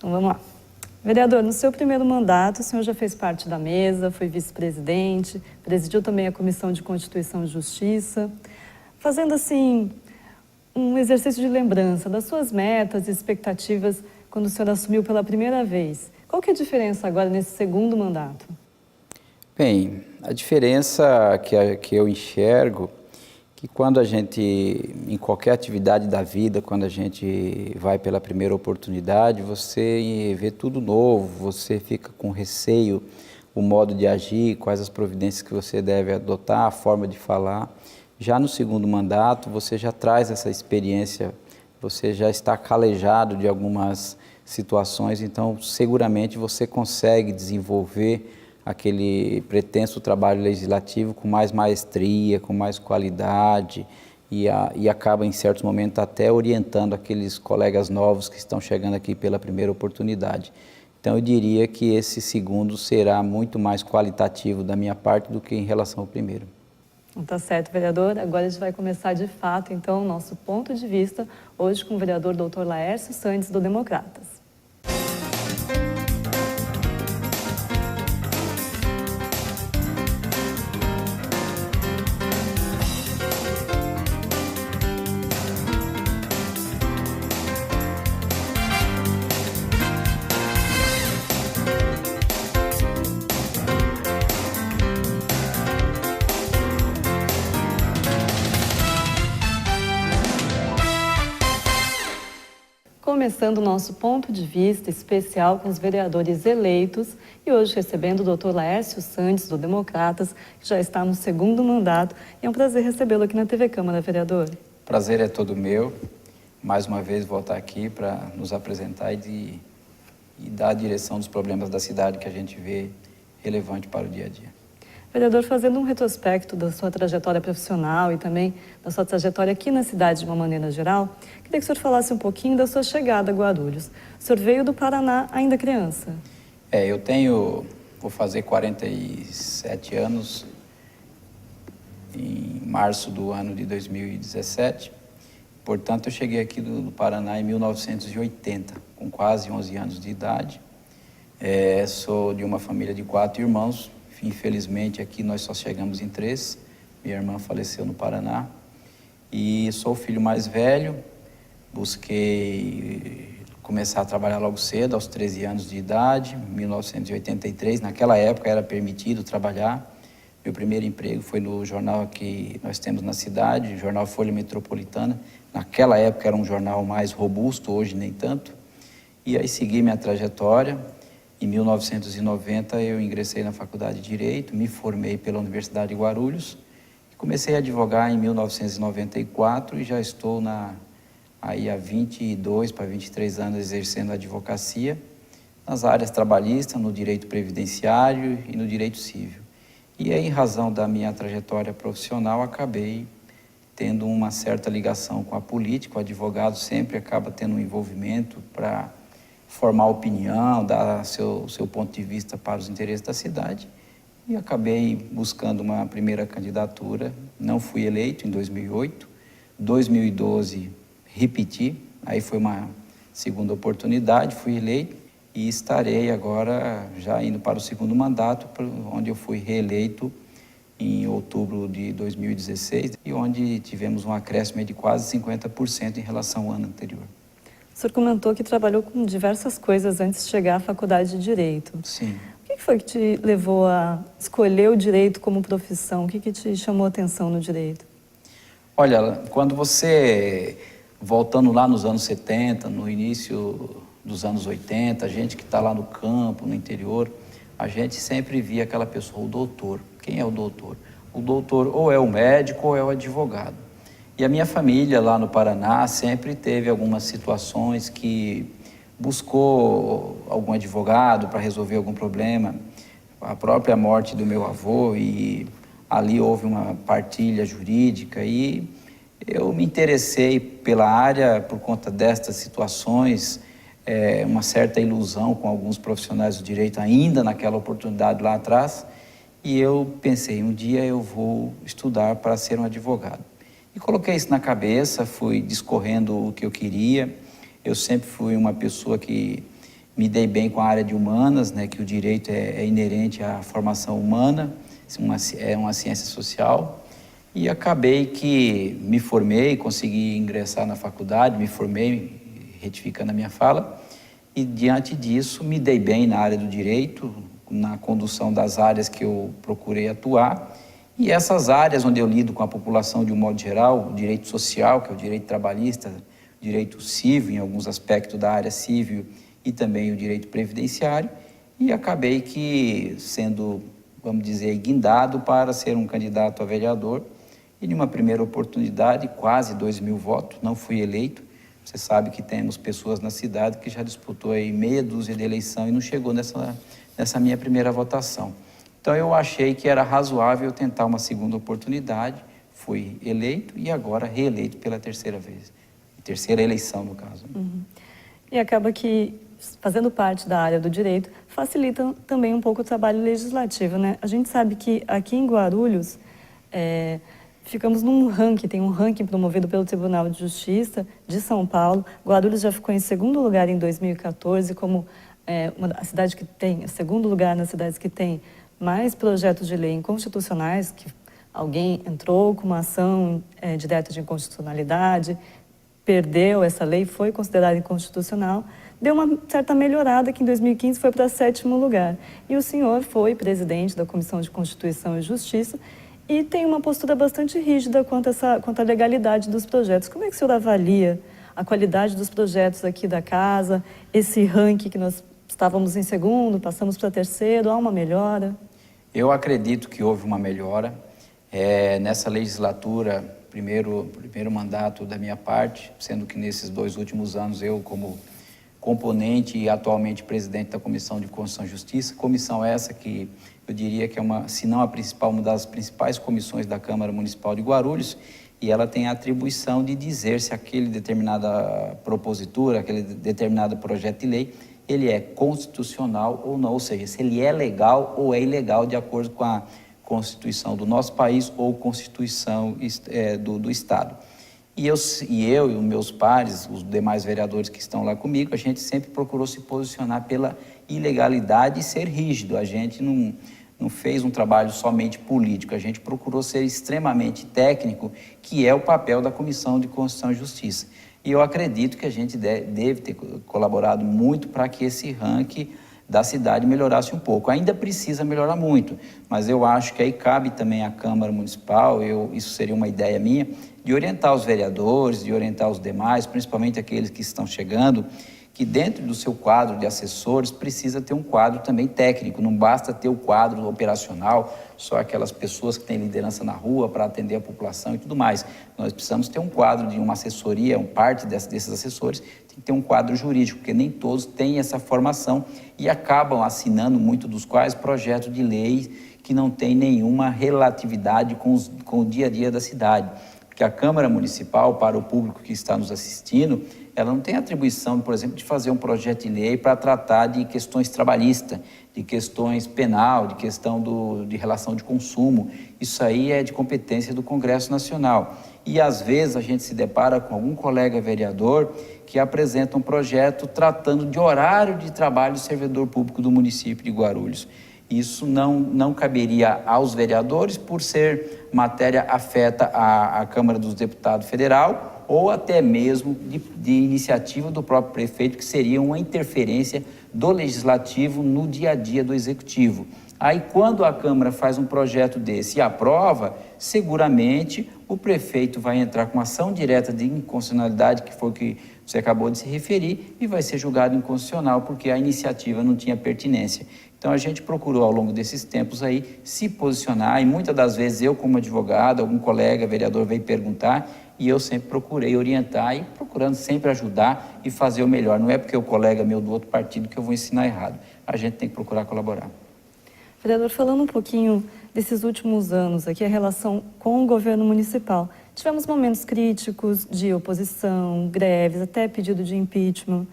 Então vamos lá. Vereador, no seu primeiro mandato, o senhor já fez parte da mesa, foi vice-presidente, presidiu também a Comissão de Constituição e Justiça, fazendo assim um exercício de lembrança das suas metas e expectativas quando o senhor assumiu pela primeira vez. Qual que é a diferença agora nesse segundo mandato? Bem, a diferença que eu enxergo que quando a gente, em qualquer atividade da vida, quando a gente vai pela primeira oportunidade, você vê tudo novo, você fica com receio, o modo de agir, quais as providências que você deve adotar, a forma de falar. Já no segundo mandato, você já traz essa experiência, você já está calejado de algumas situações, então seguramente você consegue desenvolver aquele pretenso trabalho legislativo com mais maestria, com mais qualidade e acaba em certos momentos até orientando aqueles colegas novos que estão chegando aqui pela primeira oportunidade. Então eu diria que esse segundo será muito mais qualitativo da minha parte do que em relação ao primeiro. Tá certo, vereador. Agora a gente vai começar de fato, então, o nosso ponto de vista, hoje com o vereador Dr. Laércio Santos, do Democratas. Começando o nosso ponto de vista especial com os vereadores eleitos e hoje recebendo o Dr. Laércio Santos, do Democratas, que já está no segundo mandato. E é um prazer recebê-lo aqui na TV Câmara, vereador. Prazer é todo meu. Mais uma vez voltar aqui para nos apresentar e dar a direção dos problemas da cidade que a gente vê relevante para o dia a dia. Vereador, fazendo um retrospecto da sua trajetória profissional e também da sua trajetória aqui na cidade de uma maneira geral, queria que o senhor falasse um pouquinho da sua chegada a Guarulhos. O senhor veio do Paraná ainda criança. Vou fazer 47 anos em março do ano de 2017. Portanto, eu cheguei aqui do Paraná em 1980, com quase 11 anos de idade. Sou de uma família de 4 irmãos. Infelizmente, aqui nós só chegamos em 3. Minha irmã faleceu no Paraná. E sou o filho mais velho. Busquei começar a trabalhar logo cedo, aos 13 anos de idade, 1983. Naquela época era permitido trabalhar. Meu primeiro emprego foi no jornal que nós temos na cidade, o jornal Folha Metropolitana. Naquela época era um jornal mais robusto, hoje nem tanto. E aí segui minha trajetória. Em 1990 eu ingressei na Faculdade de Direito, me formei pela Universidade de Guarulhos. Comecei a advogar em 1994 e já estou aí há 22 para 23 anos exercendo a advocacia nas áreas trabalhistas, no direito previdenciário e no direito civil. E aí, em razão da minha trajetória profissional, acabei tendo uma certa ligação com a política. O advogado sempre acaba tendo um envolvimento para formar opinião, dar seu ponto de vista para os interesses da cidade. E acabei buscando uma primeira candidatura, não fui eleito em 2008, 2012 repeti, aí foi uma segunda oportunidade, fui eleito e estarei agora já indo para o segundo mandato, onde eu fui reeleito em outubro de 2016 e onde tivemos um acréscimo de quase 50% em relação ao ano anterior. O senhor comentou que trabalhou com diversas coisas antes de chegar à faculdade de Direito. Sim. O que foi que te levou a escolher o direito como profissão? O que te chamou a atenção no direito? Olha, quando você, voltando lá nos anos 70, no início dos anos 80, a gente que está lá no campo, no interior, a gente sempre via aquela pessoa, o doutor. Quem é o doutor? O doutor ou é o médico ou é o advogado. E a minha família lá no Paraná sempre teve algumas situações que buscou algum advogado para resolver algum problema. A própria morte do meu avô e ali houve uma partilha jurídica e eu me interessei pela área por conta destas situações, uma certa ilusão com alguns profissionais do direito ainda naquela oportunidade lá atrás e eu pensei, um dia eu vou estudar para ser um advogado. E coloquei isso na cabeça, fui discorrendo o que eu queria. Eu sempre fui uma pessoa que Me dei bem com a área de humanas, né, que o direito é inerente à formação humana, é uma ciência social. E acabei que me formei, consegui ingressar na faculdade, me formei, retificando a minha fala, e diante disso me dei bem na área do direito, na condução das áreas que eu procurei atuar. E essas áreas onde eu lido com a população de um modo geral, o direito social, que é o direito trabalhista, o direito civil, em alguns aspectos da área civil, e também o direito previdenciário, e acabei que sendo, vamos dizer, guindado para ser um candidato a vereador. E numa primeira oportunidade, quase 2.000 votos, não fui eleito. Você sabe que temos pessoas na cidade que já disputou aí meia dúzia de eleição e não chegou nessa minha primeira votação. Então eu achei que era razoável tentar uma segunda oportunidade, fui eleito e agora reeleito pela terceira vez. Terceira eleição, no caso. Uhum. E acaba que, fazendo parte da área do direito, facilita também um pouco o trabalho legislativo, né? A gente sabe que aqui em Guarulhos, ficamos num ranking, tem um ranking promovido pelo Tribunal de Justiça de São Paulo. Guarulhos já ficou em segundo lugar em 2014, como a cidade que tem, segundo lugar nas cidades que tem mais projetos de lei inconstitucionais, que alguém entrou com uma ação direta de inconstitucionalidade, perdeu essa lei, foi considerada inconstitucional, deu uma certa melhorada, que em 2015 foi para 7º lugar. E o senhor foi presidente da Comissão de Constituição e Justiça e tem uma postura bastante rígida quanto à legalidade dos projetos. Como é que o senhor avalia a qualidade dos projetos aqui da casa, esse ranking que nós estávamos em segundo, passamos para terceiro, há uma melhora? Eu acredito que houve uma melhora. Nessa legislatura, primeiro mandato da minha parte, sendo que nesses 2 últimos anos eu como componente e atualmente presidente da Comissão de Constituição e Justiça, comissão essa que eu diria que é se não a principal, uma das principais comissões da Câmara Municipal de Guarulhos, e ela tem a atribuição de dizer se aquele determinada propositura, aquele determinado projeto de lei, ele é constitucional ou não, ou seja, se ele é legal ou é ilegal de acordo com a Constituição do nosso país ou Constituição do Estado. E eu e os meus pares, os demais vereadores que estão lá comigo, a gente sempre procurou se posicionar pela ilegalidade e ser rígido. A gente não fez um trabalho somente político, a gente procurou ser extremamente técnico, que é o papel da Comissão de Constituição e Justiça. E eu acredito que a gente deve ter colaborado muito para que esse ranking da cidade melhorasse um pouco. Ainda precisa melhorar muito, mas eu acho que aí cabe também à Câmara Municipal, isso seria uma ideia minha, de orientar os vereadores, de orientar os demais, principalmente aqueles que estão chegando, que dentro do seu quadro de assessores precisa ter um quadro também técnico, não basta ter o quadro operacional, só aquelas pessoas que têm liderança na rua para atender a população e tudo mais. Nós precisamos ter um quadro de uma assessoria, parte desses assessores tem que ter um quadro jurídico, porque nem todos têm essa formação e acabam assinando, muitos dos quais, projetos de lei que não têm nenhuma relatividade com o dia a dia da cidade. Porque a Câmara Municipal, para o público que está nos assistindo, ela não tem atribuição, por exemplo, de fazer um projeto de lei para tratar de questões trabalhistas, de questões penal, de questão de relação de consumo. Isso aí é de competência do Congresso Nacional. E, às vezes, a gente se depara com algum colega vereador que apresenta um projeto tratando de horário de trabalho do servidor público do município de Guarulhos. Isso não caberia aos vereadores por ser matéria afeta à Câmara dos Deputados Federal ou até mesmo de iniciativa do próprio prefeito, que seria uma interferência do Legislativo no dia a dia do Executivo. Aí, quando a Câmara faz um projeto desse e aprova, seguramente o prefeito vai entrar com ação direta de inconstitucionalidade, que foi o que você acabou de se referir, e vai ser julgado inconstitucional, porque a iniciativa não tinha pertinência. Então, a gente procurou, ao longo desses tempos aí, se posicionar, e muitas das vezes eu, como advogado, algum colega vereador veio perguntar, e eu sempre procurei orientar e procurando sempre ajudar e fazer o melhor. Não é porque o colega meu do outro partido que eu vou ensinar errado. A gente tem que procurar colaborar. Vereador, falando um pouquinho desses últimos anos aqui, a relação com o governo municipal. Tivemos momentos críticos de oposição, greves, até pedido de impeachment.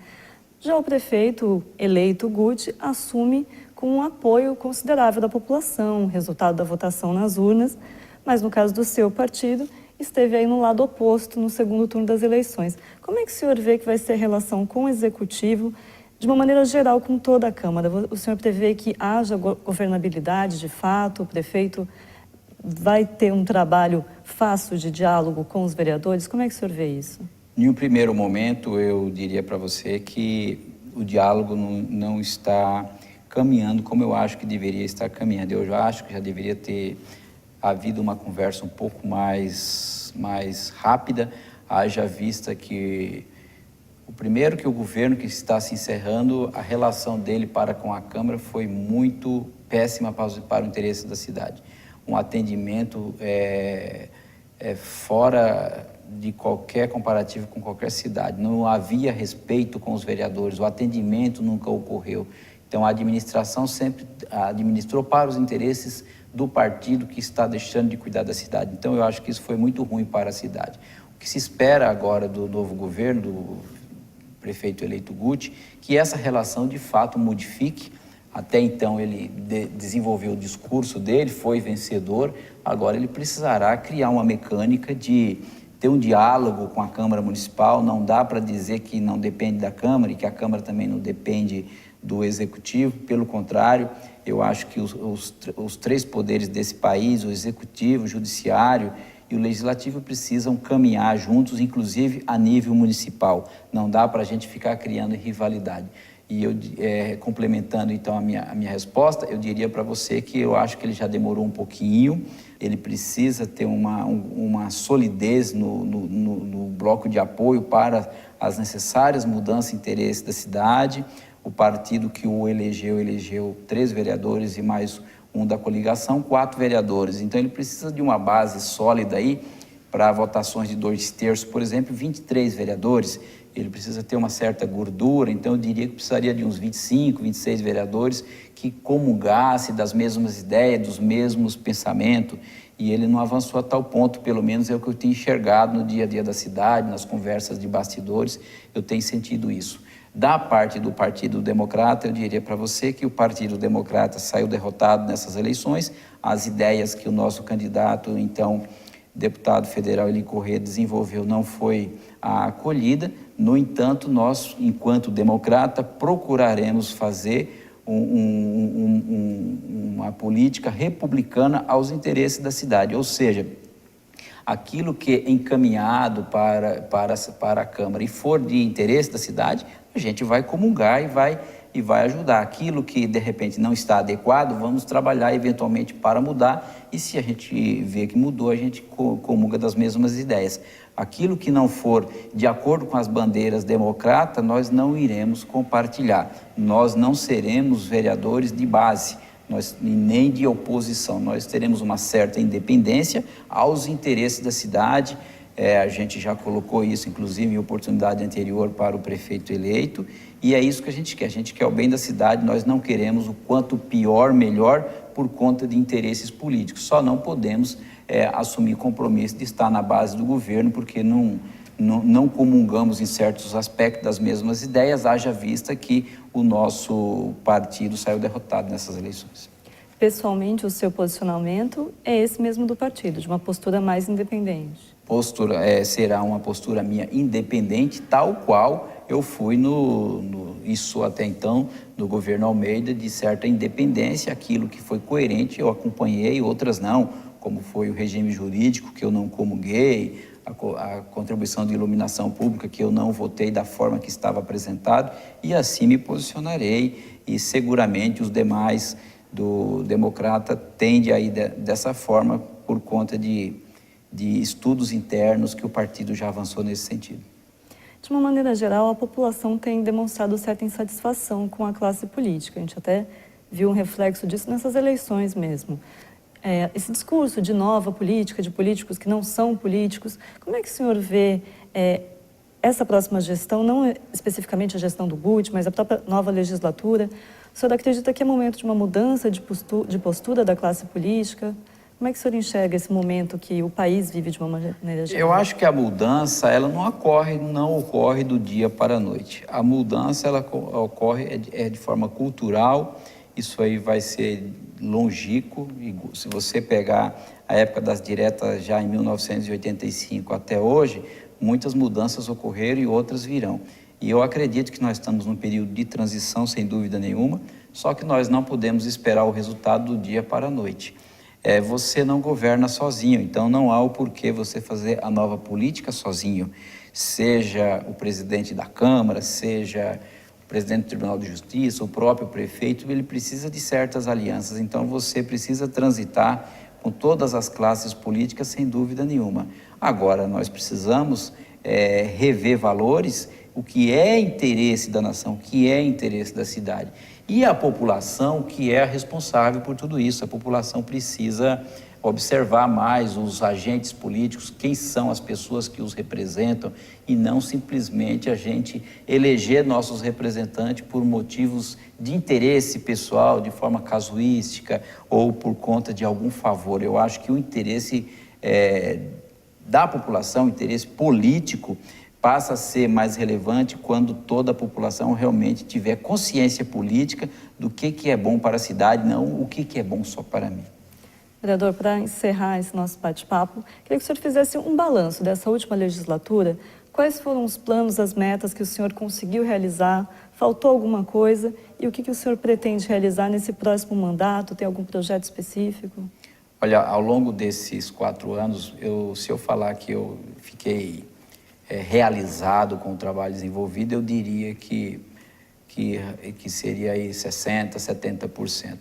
Já o prefeito eleito, Guti, assume com um apoio considerável da população, resultado da votação nas urnas, mas no caso do seu partido, esteve aí no lado oposto no segundo turno das eleições. Como é que o senhor vê que vai ser a relação com o Executivo, de uma maneira geral, com toda a Câmara, o senhor prevê que haja governabilidade de fato? O prefeito vai ter um trabalho fácil de diálogo com os vereadores? Como é que o senhor vê isso? Em um primeiro momento, eu diria para você que o diálogo não está caminhando como eu acho que deveria estar caminhando. Eu já acho que já deveria ter havido uma conversa um pouco mais rápida, haja vista que primeiro que o governo que está se encerrando, a relação dele para com a Câmara foi muito péssima para o interesse da cidade. Um atendimento fora de qualquer comparativo com qualquer cidade. Não havia respeito com os vereadores, o atendimento nunca ocorreu. Então a administração sempre administrou para os interesses do partido que está deixando de cuidar da cidade. Então eu acho que isso foi muito ruim para a cidade. O que se espera agora do novo governo, do prefeito eleito Guti, que essa relação de fato modifique. Até então ele desenvolveu o discurso dele, foi vencedor, agora ele precisará criar uma mecânica de ter um diálogo com a Câmara Municipal. Não dá para dizer que não depende da Câmara e que a Câmara também não depende do Executivo, pelo contrário, eu acho que os três poderes desse país, o Executivo, o Judiciário e o Legislativo, precisam caminhar juntos, inclusive a nível municipal. Não dá para a gente ficar criando rivalidade. E eu, complementando então a minha resposta, eu diria para você que eu acho que ele já demorou um pouquinho, ele precisa ter uma solidez no bloco de apoio para as necessárias mudanças de interesse da cidade. O partido que o elegeu 3 vereadores e mais um da coligação, 4 vereadores. Então ele precisa de uma base sólida aí para votações de 2/3, por exemplo, 23 vereadores. Ele precisa ter uma certa gordura, então eu diria que precisaria de uns 25, 26 vereadores que comungassem das mesmas ideias, dos mesmos pensamentos, e ele não avançou a tal ponto, pelo menos é o que eu tenho enxergado no dia a dia da cidade, nas conversas de bastidores, eu tenho sentido isso. Da parte do Partido Democrata, eu diria para você que o Partido Democrata saiu derrotado nessas eleições, as ideias que o nosso candidato, então, deputado federal Eli Corrêa desenvolveu não foi acolhida. No entanto, nós, enquanto democrata, procuraremos fazer uma política republicana aos interesses da cidade, ou seja, aquilo que é encaminhado para a Câmara e for de interesse da cidade, a gente vai comungar e vai ajudar. Aquilo que, de repente, não está adequado, vamos trabalhar eventualmente para mudar, e se a gente vê que mudou, a gente comunga das mesmas ideias. Aquilo que não for de acordo com as bandeiras democratas, nós não iremos compartilhar. Nós não seremos vereadores de base, nem de oposição. Nós teremos uma certa independência aos interesses da cidade. A gente já colocou isso, inclusive, em oportunidade anterior para o prefeito eleito, e é isso que a gente quer. A gente quer o bem da cidade, nós não queremos o quanto pior, melhor, por conta de interesses políticos. Só não podemos assumir compromisso de estar na base do governo, porque não comungamos em certos aspectos das mesmas ideias, haja vista que o nosso partido saiu derrotado nessas eleições. Pessoalmente, o seu posicionamento é esse mesmo do partido, de uma postura mais independente? Será uma postura minha independente, tal qual eu fui isso até então, no governo Almeida, de certa independência. Aquilo que foi coerente eu acompanhei, outras não, como foi o regime jurídico, que eu não comunguei, a contribuição de iluminação pública, que eu não votei da forma que estava apresentado, e assim me posicionarei, e seguramente os demais do democrata tendem aí dessa forma, por conta de estudos internos que o partido já avançou nesse sentido. De uma maneira geral, a população tem demonstrado certa insatisfação com a classe política. A gente até viu um reflexo disso nessas eleições mesmo. Esse discurso de nova política, de políticos que não são políticos, como é que o senhor vê essa próxima gestão, não especificamente a gestão do Guti, mas a própria nova legislatura? O senhor acredita que é momento de uma mudança de postura da classe política? Como é que o senhor enxerga esse momento que o país vive de uma maneira geral? Eu acho que a mudança, ela não ocorre do dia para a noite. A mudança, ela ocorre de forma cultural, isso aí vai ser longínquo. Se você pegar a época das diretas já em 1985 até hoje, muitas mudanças ocorreram e outras virão. E eu acredito que nós estamos num período de transição, sem dúvida nenhuma, só que nós não podemos esperar o resultado do dia para a noite. Você não governa sozinho, então não há o porquê você fazer a nova política sozinho. Seja o presidente da Câmara, seja o presidente do Tribunal de Justiça, o próprio prefeito, ele precisa de certas alianças, então você precisa transitar com todas as classes políticas, sem dúvida nenhuma. Agora, nós precisamos rever valores, o que é interesse da nação, o que é interesse da cidade. E a população que é a responsável por tudo isso. A população precisa observar mais os agentes políticos, quem são as pessoas que os representam, e não simplesmente a gente eleger nossos representantes por motivos de interesse pessoal, de forma casuística ou por conta de algum favor. Eu acho que o interesse da população, o interesse político, passa a ser mais relevante quando toda a população realmente tiver consciência política do que é bom para a cidade, não o que é bom só para mim. Vereador, para encerrar esse nosso bate-papo, queria que o senhor fizesse um balanço dessa última legislatura. Quais foram os planos, as metas que o senhor conseguiu realizar? Faltou alguma coisa? E o que o senhor pretende realizar nesse próximo mandato? Tem algum projeto específico? Olha, ao longo desses 4 anos, se eu falar que eu fiquei realizado com o trabalho desenvolvido, eu diria que seria aí 60%, 70%.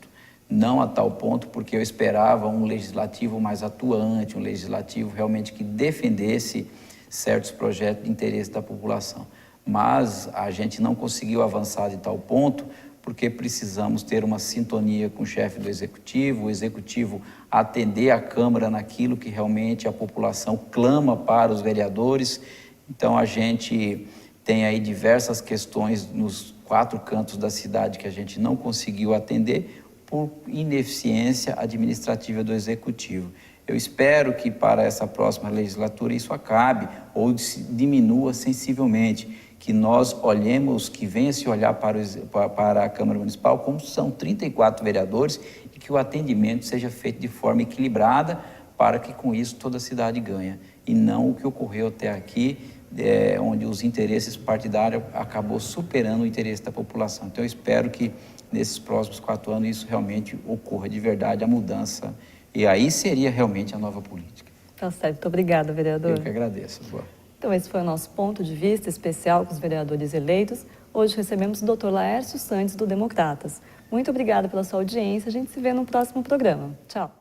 Não a tal ponto, porque eu esperava um legislativo mais atuante, um legislativo realmente que defendesse certos projetos de interesse da população. Mas a gente não conseguiu avançar de tal ponto, porque precisamos ter uma sintonia com o chefe do Executivo, o Executivo atender a Câmara naquilo que realmente a população clama para os vereadores. Então, a gente tem aí diversas questões nos 4 cantos da cidade que a gente não conseguiu atender por ineficiência administrativa do Executivo. Eu espero que para essa próxima legislatura isso acabe ou diminua sensivelmente, que nós olhemos, que venha se olhar para a Câmara Municipal, como são 34 vereadores, e que o atendimento seja feito de forma equilibrada, para que com isso toda a cidade ganhe, e não o que ocorreu até aqui, onde os interesses partidários acabou superando o interesse da população. Então eu espero que nesses próximos 4 anos isso realmente ocorra de verdade, a mudança, e aí seria realmente a nova política. Tá certo, muito obrigada, vereador. Eu que agradeço. Boa. Então esse foi o nosso ponto de vista especial com os vereadores eleitos. Hoje recebemos o Dr. Laércio Santos, do Democratas. Muito obrigada pela sua audiência, a gente se vê no próximo programa. Tchau.